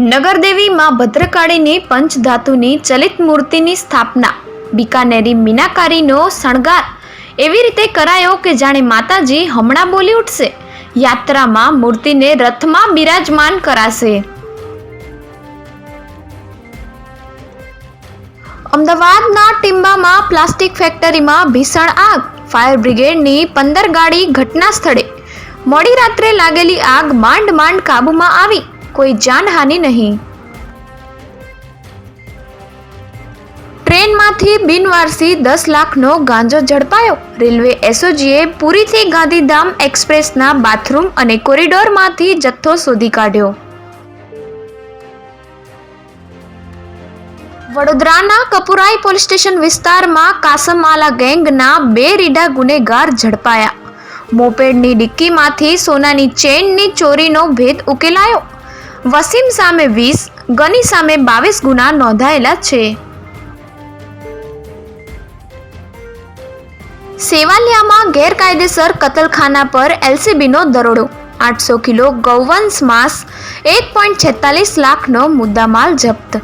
નગરદેવી માં ભદ્રકાળીની પંચધાતુની ચલિત મૂર્તિની સ્થાપના, બીકાનેરી મીનાકારીનો શણગાર એવી રીતે કરાયો કે જાણે માતાજી હમણાં બોલી ઉઠશે. યાત્રામાં મૂર્તિને રથમાં બિરાજમાન કરાશે. અમદાવાદના ટીમ્બામાં પ્લાસ્ટિક ફેક્ટરીમાં ભીષણ આગ. ફાયર બ્રિગેડની 15 ગાડી ઘટના સ્થળે. મોડી રાત્રે લાગેલી આગ માંડ કાબૂમાં આવી. કોઈ જાનહાનિ નહીં. ટ્રેનમાંથી બિનવારસી 10 લાખનો ગાંજો ઝડપાયો. રેલવે એસઓજીએ પુરીથી ગાંધીધામ એક્સપ્રેસના બાથરૂમ અને કોરિડોરમાંથી જથ્થો શોધી કાઢ્યો. વડોદરાના કપુરાઈ પોલીસ સ્ટેશન વિસ્તારમાં કાસમઆલા ગેંગના 2 રીઢા ગુનેગાર ઝડપાયા. મોપેડની ડિક્કીમાંથી સોનાની ચેઇનની ચોરીનો ભેદ ઉકેલાયો. વસીમ સામે 20, ગની સામે 22 ગુના નોંધાયેલા છે. સેવાલિયામાં ગેરકાયદેસર કતલખાના પર એલસીબીનો દરોડો. 800 કિલો ગૌવંશ માંસ, 1.46 લાખનો મુદ્દામાલ જપ્ત.